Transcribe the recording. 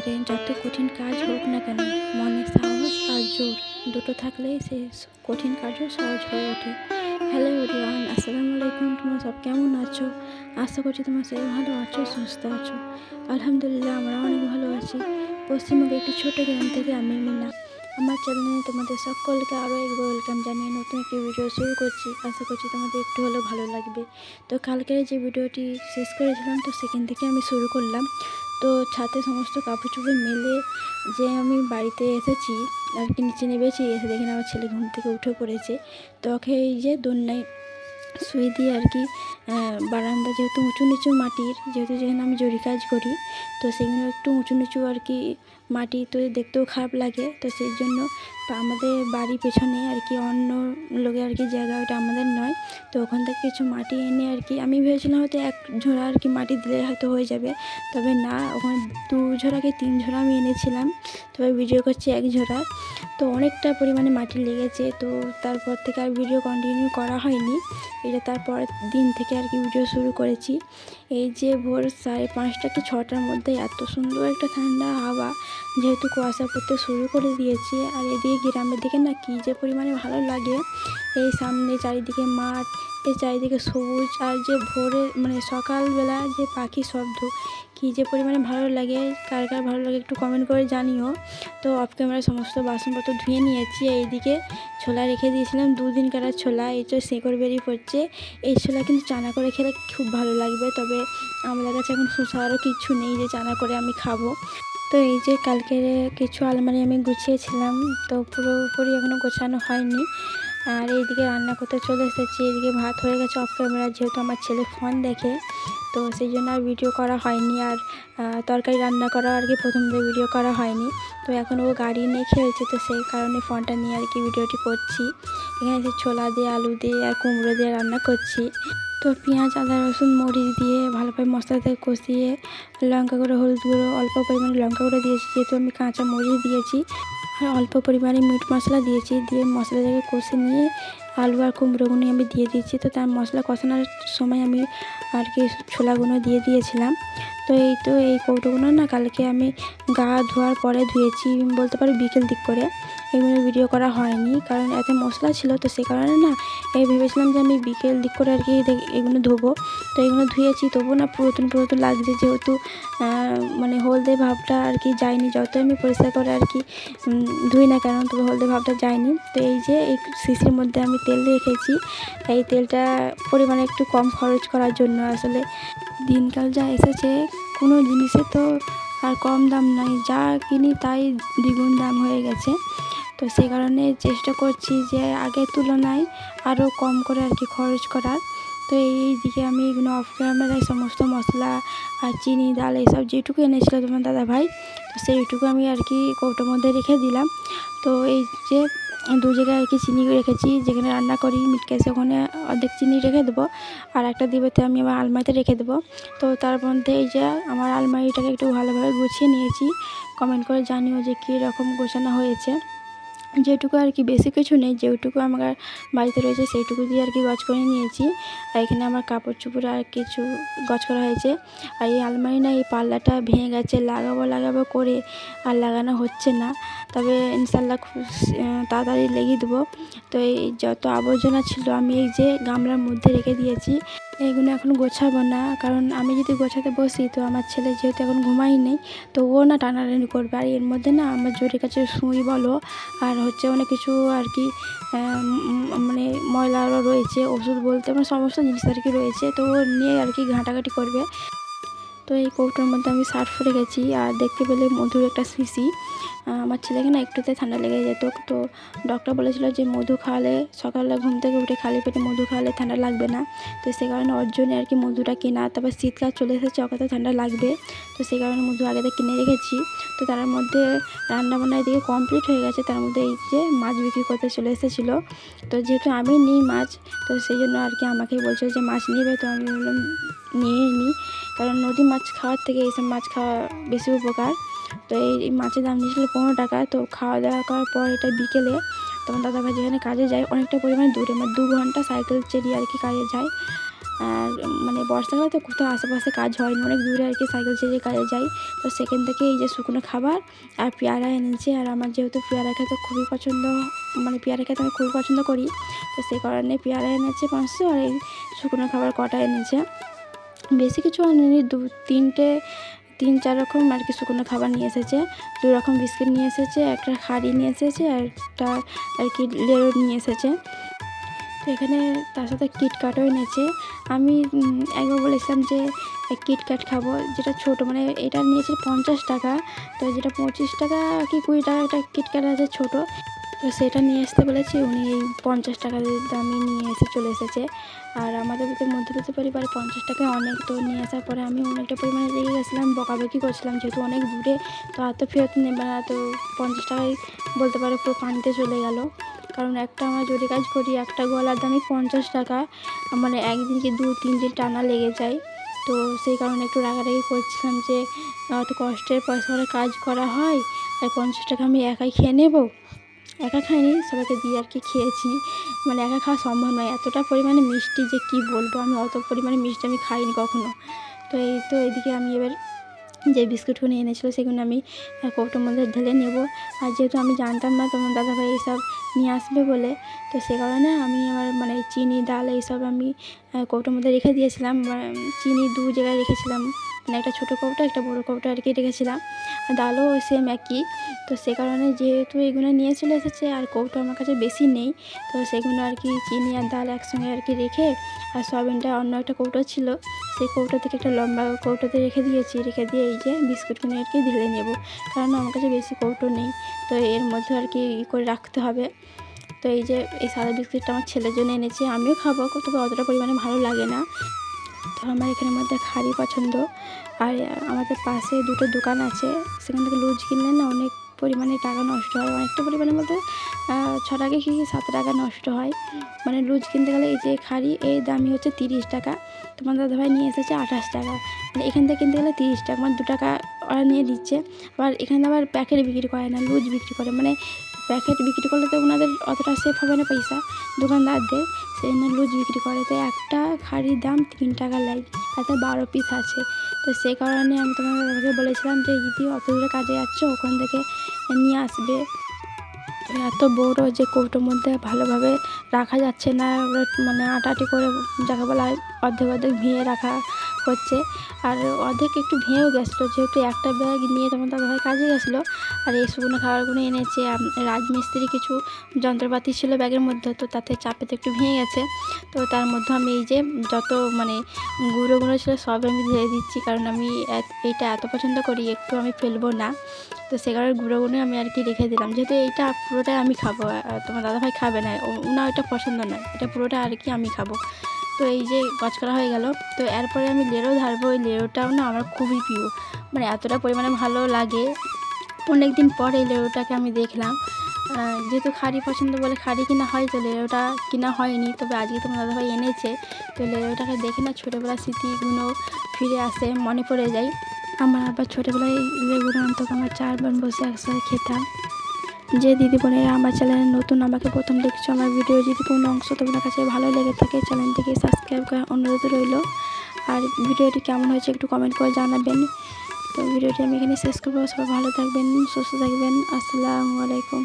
জীবনে যত কঠিন কাজ হোক না কেন, মনে সাহস আর জোর দুটো থাকলেই সেই কঠিন কাজও সহজ হয়ে ওঠে। হ্যালো এভরিওয়ান, আসসালামু আলাইকুম। তোমরা সব কেমন আছো? আশা করছি তোমরা সবাই ভালো আছো, সুস্থ আছো। আলহামদুলিল্লাহ, আমরা অনেক ভালো আছি। পশ্চিমবঙ্গের একটি ছোট গ্রাম থেকে আমি মিনা। আমার চ্যানেলে তোমাদের সকলকে আরও একবার ওয়েলকাম জানিয়ে নতুন একটি ভিডিও শুরু করছি। আশা করছি তোমাদের একটু হলেও ভালো লাগবে। তো কালকের যে ভিডিওটি শেষ করেছিলাম, তো সেখান থেকে আমি শুরু করলাম। তো ছাদে সমস্ত কাপড় চোপড় মেলে যে আমি বাড়িতে এসেছি আর কি, নিচে নেমেছি, এসে দেখি না আমার ছেলে ঘুম থেকে উঠে পড়েছে। তো ওকে এই যে দোলনায় শুয়ে দিয়ে আর কি, বারান্দা যেহেতু উঁচু নিচু মাটির, যেহেতু যেখানে আমি জরি কাজ করি, তো সেগুলো একটু উঁচু নিচু আর কি মাটি, তো দেখতেও খারাপ লাগে। তো সেই জন্য আমাদের বাড়ির পেছনে আর কি অন্য লোকের আর কি জায়গা, ওটা আমাদের নয়। তো ওখান থেকে কিছু মাটি এনে আর কি, আমি ভেবেছিলাম হয়তো এক ঝোড়া আর কি মাটি দিলে হয়তো হয়ে যাবে, তবে না, ওখানে 2 ঝোড়া কি 3 ঝোড়া আমি এনেছিলাম, তবে ভিডিও করছি 1 ঝোড়া। তো অনেকটা পরিমাণে মাটি লেগেছে। তো তারপর থেকে আর ভিডিও কন্টিনিউ করা হয়নি। এটা তারপর দিন থেকে আর কি ভিডিও শুরু করেছি। এই যে ভোর 5:30 কি 6টার মধ্যে এত সুন্দর একটা ঠান্ডা হাওয়া, যেহেতু কুয়াশা পড়তে শুরু করে দিয়েছে। আর এদিকে গ্রামের দিকে না কী যে পরিমাণে ভালো লাগে। এই সামনে চারিদিকে মাঠ, এই চারিদিকে সবুজ, আর যে ভোরে মানে সকালবেলা যে পাখির শব্দ, কী যে পরিমাণে ভালো লাগে। কার কার ভালো লাগে একটু কমেন্ট করে জানিও। তো অফ ক্যামেরা সমস্ত বাসনপত্র ধুয়ে নিয়েছি। এইদিকে ছোলা রেখে দিয়েছিলাম, 2 দিন কাটার ছোলা, এই তো শেকড় বেরিয়ে পড়ছে। এই ছোলা কিন্তু চানা করে খেলে খুব ভালো লাগবে, তবে আমাদের কাছে এখন সুসারও কিছু নেই যে চানা করে আমি খাবো। তো এই যে কালকের কিছু আলমারি আমি গুছিয়েছিলাম, তো পুরোপুরি এখনও গোছানো হয়নি। আর এইদিকে রান্না করতে চলে এসেছি। এদিকে ভাত হয়ে গেছে অফ ক্যামেরা, যেহেতু আমার ছেলে ফোন দেখে, তো সেই জন্য আর ভিডিও করা হয়নি। আর তরকারি রান্না করা আর কি প্রথম দিয়ে ভিডিও করা হয়নি। তো এখন ও গাড়ি নিয়ে খেলছে, তো সেই কারণে ফোনটা নিয়ে আর কি ভিডিওটি করছি। এখানে যে ছোলা দিয়ে, আলু দিয়ে আর কুমড়ো দিয়ে রান্না করছি। তো পেঁয়াজ, আদা, রসুন, মরিচ দিয়ে ভালোভাবে মশলাতে কষিয়ে লঙ্কা গুঁড়ো, হলুদ গুঁড়ো, অল্প পরিমাণে লঙ্কা গুঁড়ো দিয়েছি, যেহেতু আমি কাঁচা মরিচ দিয়েছি, আর অল্প পরিমাণে মিট মশলা দিয়েছি। দিয়ে মশলাটাকে কষে নিয়ে আলু আর কুমড়োগুলো আমি দিয়ে দিয়েছি। তো তার মশলা কষানোর সময় আমি আর কি ছোলাগুলো দিয়ে দিয়েছিলাম। তো এই কৌটোগুলো না কালকে আমি গা ধোয়ার পরে ধুয়েছি, বলতে পারি বিকেল দিক করে। এগুলো ভিডিও করা হয়নি কারণ এতে মশলা ছিল, তো সে কারণে না এই ভেবেছিলাম যে আমি বিকেল দিক করে আর কি এগুলো ধোবো। তো এগুলো ধুয়েছি, তবুও না পুরাতন লাগছে, যেহেতু মানে হলদে ভাবটা আর কি যায়নি। যত আমি পরিষ্কার করে আর কি ধুই না কেন, তবে হলদে ভাবটা যায়নি। তো এই যে এই শিশির মধ্যে আমি তেল রেখেছি, এই তেলটা পরিমাণে একটু কম খরচ করার জন্য। আসলে দিনকাল যা এসেছে, কোনো জিনিসে তো আর কম দাম নাই, যা কিনি তাই দ্বিগুণ দাম হয়ে গেছে। তো সেই কারণে চেষ্টা করছি যে আগের তুলনায় আরও কম করে আর কি খরচ করার। তো এই দিকে আমি এগুলো অফ ক্যামেরায় সমস্ত মশলা আর চিনি, ডাল এইসব যেটুকু এনেছিল তোমার দাদা ভাই, তো সেইটুকু আমি আর কি কৌটোর মধ্যে রেখে দিলাম। তো এই যে 2 জায়গায় আর কি চিনি রেখেছি, যেখানে রান্না করি মিটকেসে ওখানে অর্ধেক চিনি রেখে দেবো, আর একটা ডিবাতে আমি আমার আলমারিতে রেখে দেবো। তো তার মধ্যে এই যে আমার আলমারিটাকে একটু ভালোভাবে গুছিয়ে নিয়েছি। কমেন্ট করে জানিও যে কী রকম গোছানো হয়েছে। যেটুকু আর কি বেশি কিছু নেই, যেটুকু আমার বাড়িতে রয়েছে সেইটুকু দিয়ে আর কি গজ করে নিয়েছি। আর এখানে আমার কাপড় চোপড় আর কিছু গজ করা হয়েছে। আর এই আলমারি না এই পাল্লাটা ভেঙে গেছে, লাগাবো করে আর লাগানো হচ্ছে না, তবে ইনশাল্লাহ খুব তাড়াতাড়ি লাগিয়ে দেবো। তো এই যত আবর্জনা ছিল আমি এই যে গামলার মধ্যে রেখে দিয়েছি, এইগুলো এখন গোছাবো না, কারণ আমি যদি গোছাতে বসি তো আমার ছেলে যেহেতু এখন ঘুমাই নেই, তো ও না টানাটানি করবে। আর এর মধ্যে না আমার জোরের কাছে সুই বলো আর হচ্ছে অনেক কিছু আর কি মানে ময়লারও রয়েছে, ওষুধ বলতে আমার সমস্ত জিনিস আর কি রয়েছে, তো ও নিয়ে আর কি ঘাঁটাঘাঁটি করবে। তো এই কৌটোর মধ্যে আমি সার্ফ রেখেছি, আর দেখতে পেলে মধুর একটা শিশি। আমার ছেলেকে না একটুতে ঠান্ডা লেগে যেত, তো ডক্টর বলেছিল যে মধু খাওয়ালে, সকালে ঘুম থেকে উঠে খালি পেটে মধু খাওয়ালে ঠান্ডা লাগবে না। তো সে কারণে ওর জন্য আর কি মধুটা কেনা, তারপর শীতকাল চলে এসেছে, ওকে তো ঠান্ডা লাগবে, তো সেই কারণে মধু আগে থেকে কিনে রেখেছি। তো তার মধ্যে রান্নাবান্না এদিকে কমপ্লিট হয়ে গেছে, তার মধ্যে এই যে মাছ বিক্রি করতে চলে এসেছিলো। তো যেহেতু আমি নিই মাছ, তো সেই জন্য আর কি আমাকেই বলছিল যে মাছ নিবে, তো আমি বললাম নিয়ে নিই, কারণ নদী মাছ খাওয়ার থেকে এইসব মাছ খাওয়া বেশি উপকার। তো এই মাছের দাম নিয়েছিল 15 টাকা। তো খাওয়া দাওয়া করার পর এটা বিকেলে তোমার দাদাভাই যেখানে কাজে যায় অনেকটা পরিমাণে দূরে, মানে 2 ঘন্টা সাইকেল চালিয়ে আর কি কাজে যায়। আর মানে বর্ষাকালে তো কোথাও আশেপাশে কাজ হয়নি, অনেক দূরে আর কি সাইকেল চালিয়ে কাজে যাই। তো সেখান থেকে এই যে শুকনো খাবার আর পেয়ারা এনেছে। আর আমার যেহেতু পেয়ারা খেতে খুবই পছন্দ, মানে পেয়ারা খেতে আমি খুবই পছন্দ করি, তো সেই কারণে পেয়ারা এনেছে 500, আর এই শুকনো খাবার কটা এনেছে। বেশি কিছু আনেনি, 3-4 রকম আর কি শুকনো খাবার নিয়ে এসেছে, 2 রকম বিস্কিট নিয়ে এসেছে, একটা খাড়ি নিয়ে এসেছে, আর একটা আর কি লেরো নিয়ে এসেছে। তো এখানে তার সাথে কিটক্যাটও এনেছে। আমি একবার বলেছিলাম যে কিটক্যাট খাবো, যেটা ছোটো, মানে এটা নিয়েছে 50 টাকা, তো যেটা 25 টাকা কি 20 টাকা একটা কিটক্যাট আছে ছোটো, তো সেটা নিয়ে আসতে বলেছি। উনি এই 50 টাকা দামি নিয়ে চলে এসেছে। আর আমাদের মধ্যবিত্ত পরিবারে 50 টাকায় অনেক, তো নিয়ে আসার পরে আমি অনেকটা পরিমাণে রেগে গেছিলাম, বকাবকি করছিলাম, যেহেতু অনেক দূরে, তো এত ফেরত নেবে না, তো 50 টাকায় বলতে পারো পুরো পানিতে চলে গেল। কারণ একটা আমরা জরি কাজ করি, একটা গলার দামই 50 টাকা, মানে একদিন কি 2-3 দিন টানা লেগে যায়। তো সেই কারণে একটু রাগারাগি করছিলাম যে অত কষ্টের পয়সা করে কাজ করা হয়, আর 50 টাকা আমি একাই খেয়ে নেবো। একা খাইনি, সবাইকে দিয়ে আর কি খেয়েছি, মানে একা খাওয়া সম্ভব নয়, এতটা পরিমাণে মিষ্টি যে কি বলবো, আমি অত পরিমাণে মিষ্টি আমি খাইনি কখনো। তো এদিকে আমি এবার যে বিস্কুটগুলো এনেছিলো সেগুলো আমি কৌটোর মধ্যে ঢেলে নেব। আর যেহেতু আমি জানতাম না তোমার দাদাভাই এইসব নিয়ে আসবে বলে, তো সে কারণে আমি আমার মানে চিনি, ডাল এইসব আমি কৌটোর মধ্যে রেখে দিয়েছিলাম। চিনি 2 জায়গায় রেখেছিলাম, মানে একটা ছোটো কৌটো, একটা বড়ো কৌটো আর কি রেখেছিলাম। আর ডালও সেম একই। তো সে কারণে যেহেতু এগুলো নিয়ে চলে এসেছে আর কৌটো আমার কাছে বেশি নেই, তো সেগুলো আর কি চিনি আর ডাল একসঙ্গে আর কি রেখে, আর সয়াবিনটা অন্য একটা কৌটো ছিল, সেই কৌটো থেকে একটা লম্বা কৌটোতে রেখে দিয়েছি। রেখে দিয়ে এই যে বিস্কুটগুলো আর কি ঢেলে নেব, কারণ আমার কাছে বেশি কৌটো নেই, তো এর মধ্যে আর কি করে রাখতে হবে। তো এই যে এই সাদা বিস্কুটটা আমার ছেলের জন্য এনেছে, আমিও খাবো, তবে অতটা পরিমাণে ভালো লাগে না। তো আমার এখানের মধ্যে খাড়ি পছন্দ। আর আমাদের পাশে 2টো দোকান আছে, সেখান থেকে লুজ কিনলে না অনেক পরিমাণে টাকা নষ্ট হয়, অনেকটা পরিমাণে বলতে 6 টাকা কি 7 টাকা নষ্ট হয়। মানে লুজ কিনতে গেলে এই যে খাড়ি এই দামই হচ্ছে 30 টাকা, তোমার দাদাভাই নিয়ে এসেছে 28 টাকা, মানে এখান থেকে কিনতে গেলে 30 টাকা, মানে 2 টাকা ওরা নিয়ে দিচ্ছে। আবার এখানে আবার প্যাকেট বিক্রি করে না, লুজ বিক্রি করে, মানে প্যাকেট বিক্রি করলে তো ওনাদের অতটা সেফ হবে না পয়সা দোকানদারদের, সেই জন্য লুজ বিক্রি করে। তো একটা খাড়ির দাম 3 টাকা নেয়, তাতে 12 পিস আছে। তো সেই কারণে আমি তোমার দাদাকে বলেছিলাম যে যদি অত দূরে কাজে যাচ্ছ ওখান থেকে নিয়ে আসবে। তো এত বড় যে কৌটোর মধ্যে ভালোভাবে রাখা যাচ্ছে না, মানে আটাআটি করে যাকে বলা হয় অর্ধেক ভেঙে রাখা হচ্ছে। আর অর্ধেক একটু ভেঙেও গেছিলো, যেহেতু একটা ব্যাগ নিয়ে তোমার দাদাভাই কাজে গেছিলো। আর এই শুকনো খাবারগুলো এনেছে, রাজমিস্ত্রি কিছু যন্ত্রপাতি ছিল ব্যাগের মধ্যে, তো তাতে চাপেতে একটু ভেঙে গেছে। তো তার মধ্যে আমি এই যে যত মানে গুঁড়ো ছিল সব আমি ধুয়ে দিচ্ছি, কারণ আমি এইটা এত পছন্দ করি, একটু আমি ফেলবো না। তো সে কারণে গুঁড়ো আমি আর কি রেখে দিলাম, যেহেতু এইটা পুরোটাই আমি খাবো, তোমার দাদাভাই খাবে না, ওনার ওইটা পছন্দ নয়, এটা পুরোটা আর কি আমি খাবো। তো এই যে কচকরা হয়ে গেল। তো এরপরে আমি লেরো ধারবো, ওই লেরোটাও না আমার খুবই প্রিয়, মানে এতটা পরিমাণে ভালো লাগে। অনেক দিন পর এই লেরোটাকে আমি দেখলাম, যেহেতু খাড়ি পছন্দ বলে খাড়ি কিনা হয়, তো লেরোটা কিনা হয়নি, তবে আজকে তোমার দাদাভাই এনেছে। তো লেরোটাকে দেখে না ছোটোবেলার স্মৃতিগুলো ফিরে আসে, মনে পড়ে যায়। আমার আবার ছোটোবেলায় লেবুর আনতো, আমার 4 বোন বসে একসাথে খেতাম। যে দিদি বোনেরা আমার চ্যানেলে নতুন, আমাকে প্রথম দেখছো, আমার ভিডিও যদি কোনো অংশ তোমার কাছে ভালো লেগে থাকে চ্যানেলটিকে সাবস্ক্রাইব করার অনুরোধ রইল। আর ভিডিওটি কেমন হয়েছে একটু কমেন্ট করে জানাবেন। তো ভিডিওটি আমি এখানে শেষ করবো, সবাই ভালো থাকবেন, সুস্থ থাকবেন, আসসালামু আলাইকুম।